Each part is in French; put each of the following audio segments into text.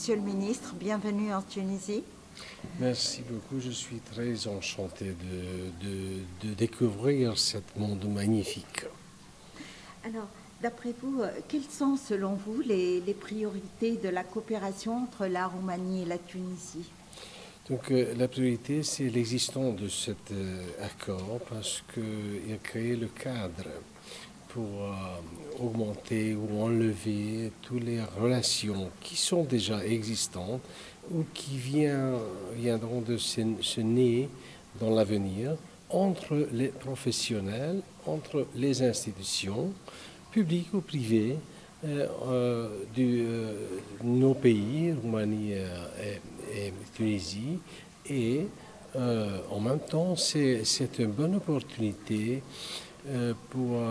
Monsieur le ministre, bienvenue en Tunisie. Merci beaucoup, je suis très enchanté de découvrir ce monde magnifique. Alors, d'après vous, quelles sont selon vous les priorités de la coopération entre la Roumanie et la Tunisie? Donc la priorité, c'est l'existence de cet accord parce qu'il a créé le cadre pour augmenter ou enlever toutes les relations qui sont déjà existantes ou qui viendront de se naître dans l'avenir entre les professionnels, entre les institutions, publiques ou privées, de nos pays, Roumanie et Tunisie, et en même temps, c'est une bonne opportunité pour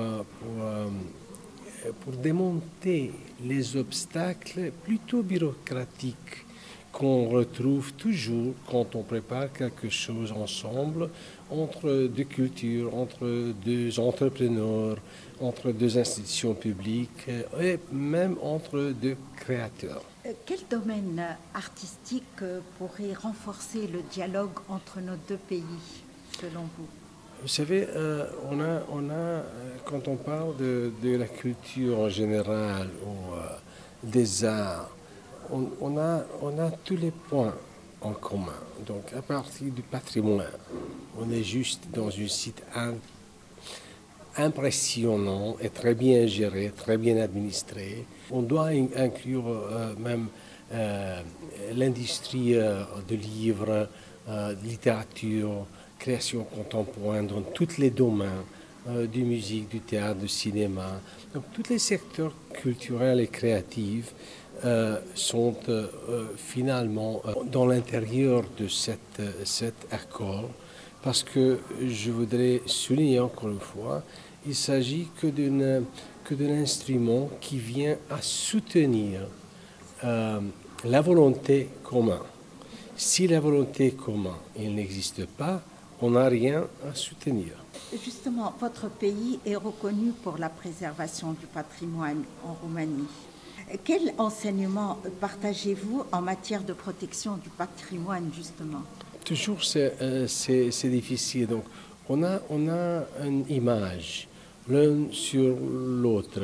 démonter les obstacles plutôt bureaucratiques qu'on retrouve toujours quand on prépare quelque chose ensemble, entre deux cultures, entre deux entrepreneurs, entre deux institutions publiques et même entre deux créateurs. Quel domaine artistique pourrait renforcer le dialogue entre nos deux pays, selon vous? Vous savez, quand on parle de la culture en général ou des arts, on a tous les points en commun. Donc, à partir du patrimoine, on est juste dans un site impressionnant et très bien géré, très bien administré. On doit inclure même l'industrie de livres, de littérature, création contemporaine dans tous les domaines, du musique, du théâtre, du cinéma. Donc, tous les secteurs culturels et créatifs sont finalement dans l'intérieur de cet accord, parce que je voudrais souligner encore une fois, il s'agit que d'un instrument qui vient à soutenir la volonté commune. Si la volonté commune n'existe pas, on n'a rien à soutenir. Justement, votre pays est reconnu pour la préservation du patrimoine en Roumanie. Quel enseignement partagez-vous en matière de protection du patrimoine, justement? Toujours, c'est difficile. Donc, on a une image l'un sur l'autre.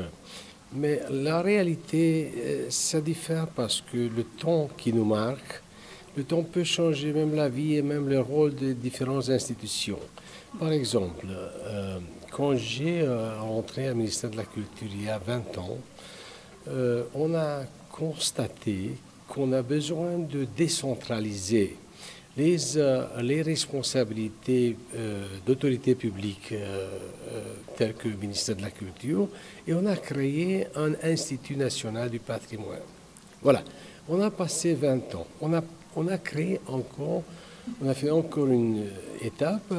Mais la réalité, ça diffère parce que le temps qui nous marque, le temps peut changer même la vie et même le rôle des différentes institutions. Par exemple, quand j'ai rentré au ministère de la Culture il y a 20 ans, on a constaté qu'on a besoin de décentraliser les responsabilités d'autorités publiques telles que le ministère de la Culture, et on a créé un Institut national du patrimoine. Voilà, on a passé 20 ans, on a créé encore, on a fait encore une étape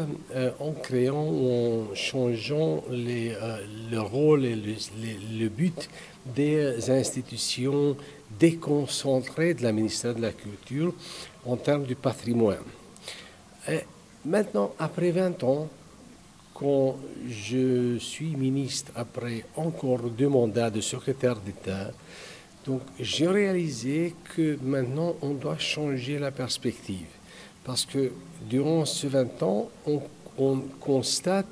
en créant ou en changeant le rôle et le but des institutions déconcentrées de la ministère de la Culture en termes du patrimoine. Et maintenant, après 20 ans, quand je suis ministre, après encore 2 mandats de secrétaire d'État, donc j'ai réalisé que maintenant, on doit changer la perspective. Parce que durant ces 20 ans, on constate,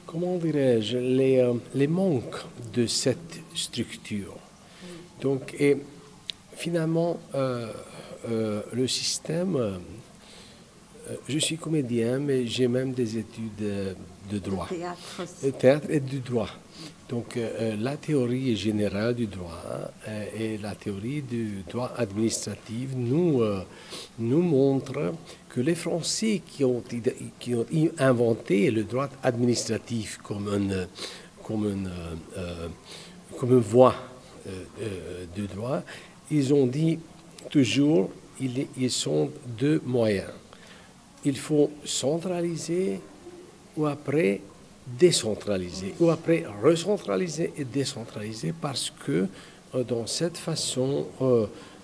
comment dirais-je, les manques de cette structure. Donc, et finalement, le système, je suis comédien, mais j'ai même des études de droit. Le théâtre et du droit. Donc, la théorie générale du droit et la théorie du droit administratif nous montrent que les Français qui ont inventé le droit administratif comme une voie de droit, ils ont dit toujours ils sont 2 moyens. Il faut centraliser ou après décentraliser, ou après recentraliser et décentraliser, parce que dans cette façon,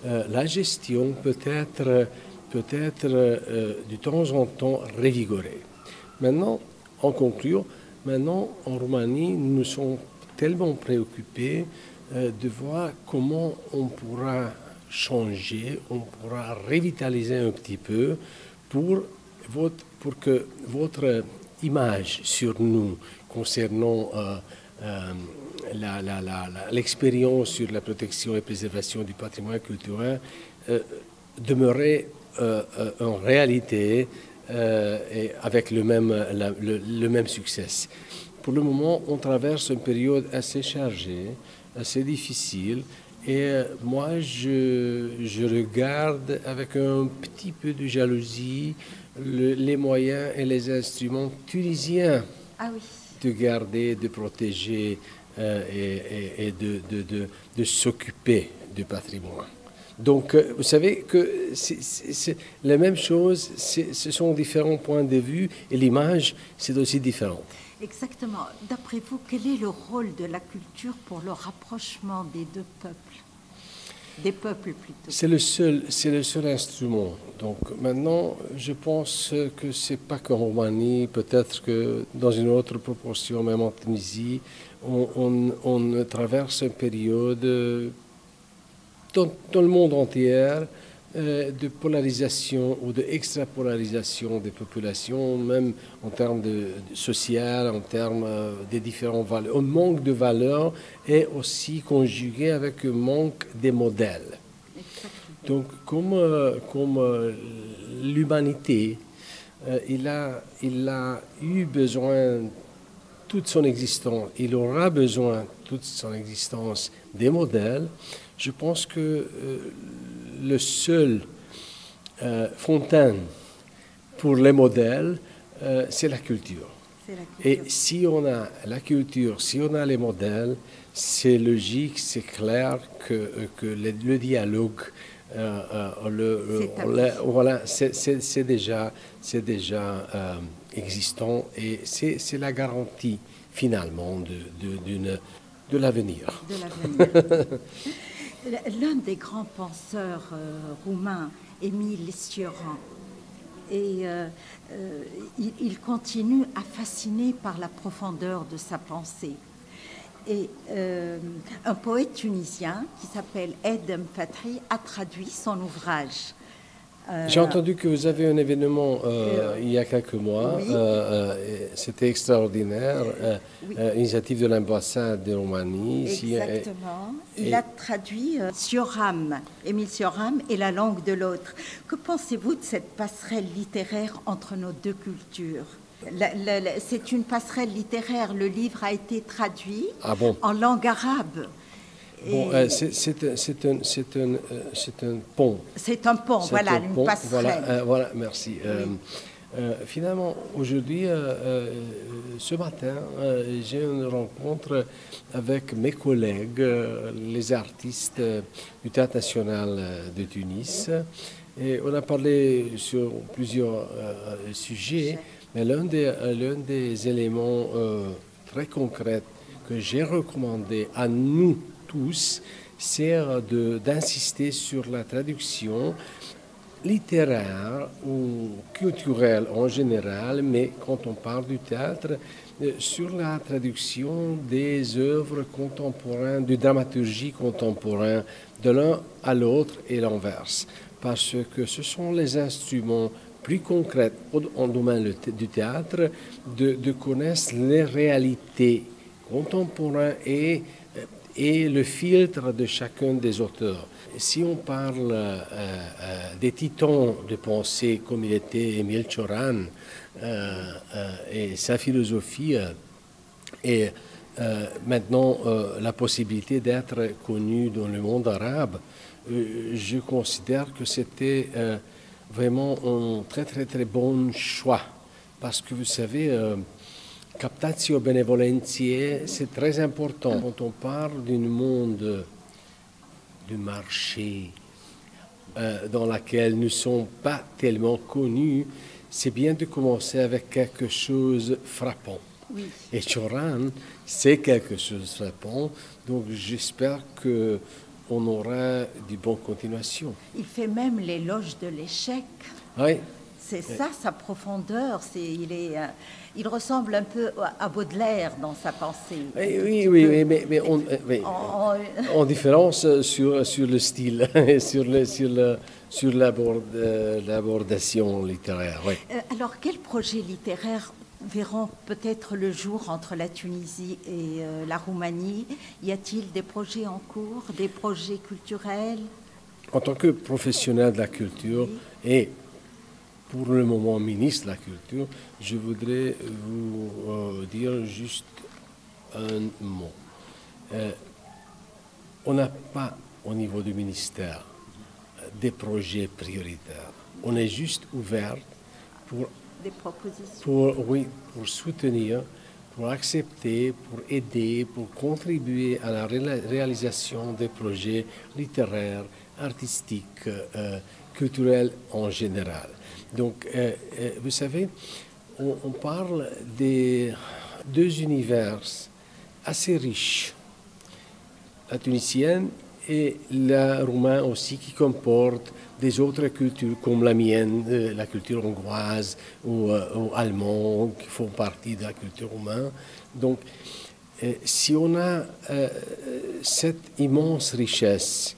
la gestion peut être de temps en temps révigorée. Maintenant, en conclusion, en Roumanie, nous sommes tellement préoccupés de voir comment on pourra changer, on pourra revitaliser un petit peu pour que votre image sur nous concernant l'expérience sur la protection et préservation du patrimoine culturel demeurait en réalité et avec le même succès. Pour le moment, on traverse une période assez chargée, assez difficile, et moi, je regarde avec un petit peu de jalousie les moyens et les instruments tunisiens de garder, de protéger et de s'occuper du patrimoine. Donc, vous savez que c'est la même chose, ce sont différents points de vue et l'image, c'est aussi différent. Exactement. D'après vous, quel est le rôle de la culture pour le rapprochement des deux peuples? Des peuples plutôt. C'est le seul instrument. Donc maintenant, je pense que c'est pas qu'en Roumanie, peut-être que dans une autre proportion, même en Tunisie, on traverse une période dans le monde entier de polarisation ou d'extrapolarisation des populations, même en termes social, en termes des différents valeurs. Un manque de valeurs est aussi conjugué avec un manque des modèles. Donc, comme l'humanité, il a eu besoin toute son existence, il aura besoin toute son existence des modèles. Je pense que le seul fontaine pour les modèles, c'est la culture. Et si on a la culture, si on a les modèles, c'est logique, c'est clair que le dialogue, voilà, c'est déjà existant et c'est la garantie finalement de l'avenir. L'un des grands penseurs roumains, Émile Cioran, et il continue à fasciner par la profondeur de sa pensée. Et un poète tunisien qui s'appelle Edem Fatri a traduit son ouvrage. J'ai entendu que vous avez un événement il y a quelques mois. Oui. C'était extraordinaire. Oui. Initiative de l'ambassade de Roumanie. Exactement. Il a traduit Émile Cioran et la langue de l'autre. Que pensez-vous de cette passerelle littéraire entre nos deux cultures? C'est une passerelle littéraire. Le livre a été traduit en langue arabe. Bon, c'est un pont. C'est un pont, voilà, une passerelle. Voilà, merci. Oui. Finalement, aujourd'hui, ce matin, j'ai une rencontre avec mes collègues, les artistes du Théâtre national de Tunis. Et on a parlé sur plusieurs sujets, mais l'un des éléments très concrets que j'ai recommandé à nous tous, c'est d'insister sur la traduction littéraire ou culturelle en général, mais quand on parle du théâtre, sur la traduction des œuvres contemporaines, de dramaturgie contemporaine, de l'un à l'autre et l'inverse. Parce que ce sont les instruments plus concrets en domaine du théâtre de connaître les réalités contemporaines et le filtre de chacun des auteurs. Si on parle des titans de pensée comme il était Émile Cioran et sa philosophie et maintenant la possibilité d'être connu dans le monde arabe, je considère que c'était vraiment un très très très bon choix parce que vous savez captatio benevolentiae, c'est très important. Quand on parle d'un monde de marché dans lequel nous ne sommes pas tellement connus, c'est bien de commencer avec quelque chose de frappant. Oui. Et Cioran, c'est quelque chose de frappant, donc j'espère qu'on aura de bonnes continuations. Il fait même l'éloge de l'échec. Oui. C'est ça, sa profondeur. Il ressemble un peu à Baudelaire dans sa pensée. Oui, mais en différence sur le style, sur l'abordation littéraire. Oui. Alors, quels projets littéraires verront peut-être le jour entre la Tunisie et la Roumanie? Y a-t-il des projets en cours, des projets culturels? En tant que professionnel de la culture et pour le moment ministre de la Culture, je voudrais vous dire juste un mot. On n'a pas au niveau du ministère des projets prioritaires. On est juste ouvert pour des propositions. Pour soutenir, pour accepter, pour aider, pour contribuer à la réalisation des projets littéraires, artistiques, culturels en général. Donc, vous savez, on parle des deux univers assez riches, la tunisienne et la roumaine aussi, qui comportent des autres cultures comme la mienne, la culture hongroise ou allemande, qui font partie de la culture roumaine. Donc, si on a cette immense richesse,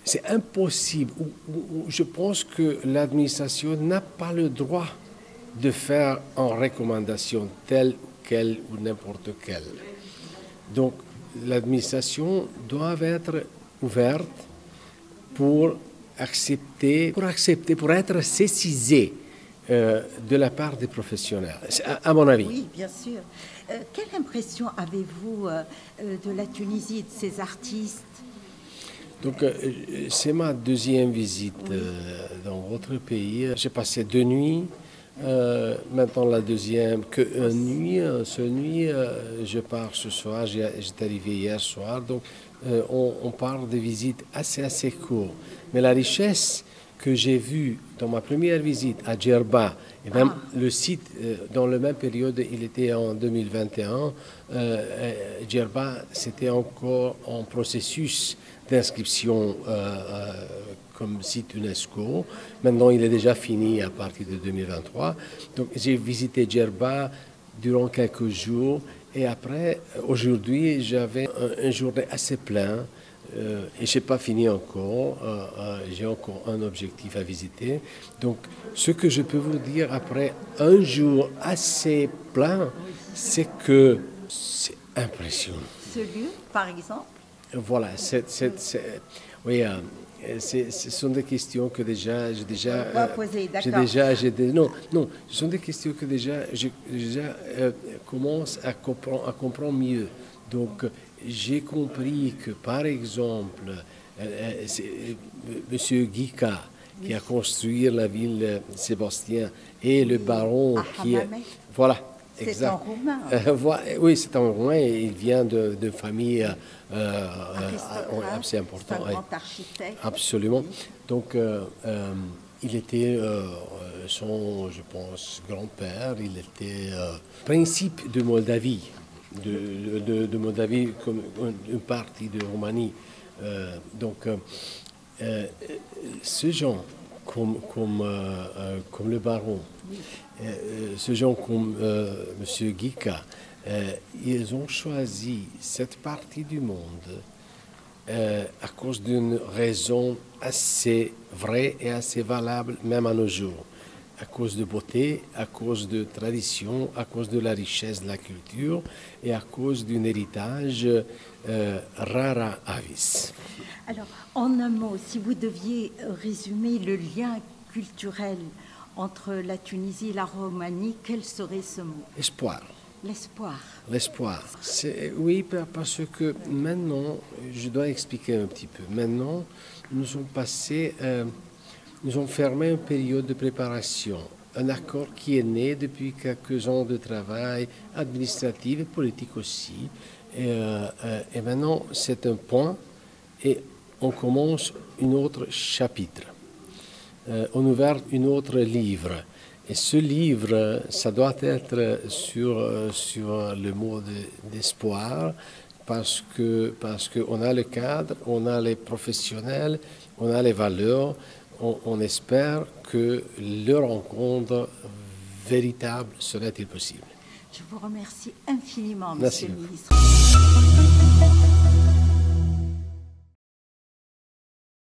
c'est impossible. Je pense que l'administration n'a pas le droit de faire en recommandation telle, quelle ou n'importe quelle. Donc, l'administration doit être ouverte pour accepter, pour être saisie de la part des professionnels, à mon avis. Oui, bien sûr. Quelle impression avez-vous de la Tunisie et de ses artistes? Donc, c'est ma deuxième visite dans votre pays. J'ai passé 2 nuits. Maintenant, la deuxième, que une nuit. Cette nuit, je pars ce soir. J'étais arrivé hier soir. Donc, on parle de visites assez courtes. Mais la richesse que j'ai vue dans ma première visite à Djerba, et même le site, dans la même période, il était en 2021, Djerba, c'était encore en processus d'inscription comme site UNESCO. Maintenant, il est déjà fini à partir de 2023. Donc, j'ai visité Djerba durant quelques jours. Et après, aujourd'hui, j'avais une journée assez pleine. Et je n'ai pas fini encore. J'ai encore un objectif à visiter. Donc, ce que je peux vous dire après un jour assez plein, c'est que c'est impressionnant. Ce lieu, par exemple? Voilà, oui, ce sont des questions que j'ai déjà non, ce sont des questions que je commence à comprendre mieux. Donc, j'ai compris que, par exemple, Monsieur Guika, qui a construit la ville Sébastien, et le baron qui est... Voilà. C'est en roumain. Oui, c'est en roumain et il vient de famille assez importante. C'est un grand architecte. Absolument. Donc, il était son, je pense, grand-père. Il était principe de Moldavie, de Moldavie comme une partie de Roumanie. Donc, ce genre comme le baron, ce gens comme M. Guika, ils ont choisi cette partie du monde à cause d'une raison assez vraie et assez valable, même à nos jours. À cause de beauté, à cause de tradition, à cause de la richesse de la culture et à cause d'un héritage rara avis. Alors, en un mot, si vous deviez résumer le lien culturel entre la Tunisie et la Roumanie, quel serait ce mot? Espoir. L'espoir. L'espoir. Oui, parce que maintenant, je dois expliquer un petit peu. Maintenant, nous sommes passés, nous avons fermé une période de préparation. Un accord qui est né depuis quelques ans de travail administratif et politique aussi. Et maintenant, c'est un point et on commence un autre chapitre. On ouvre un autre livre. Et ce livre, ça doit être sur le mot d'espoir parce qu'on a le cadre, on a les professionnels, on a les valeurs, on espère que leur rencontre véritable serait-il possible. Je vous remercie infiniment, Merci. Monsieur le ministre.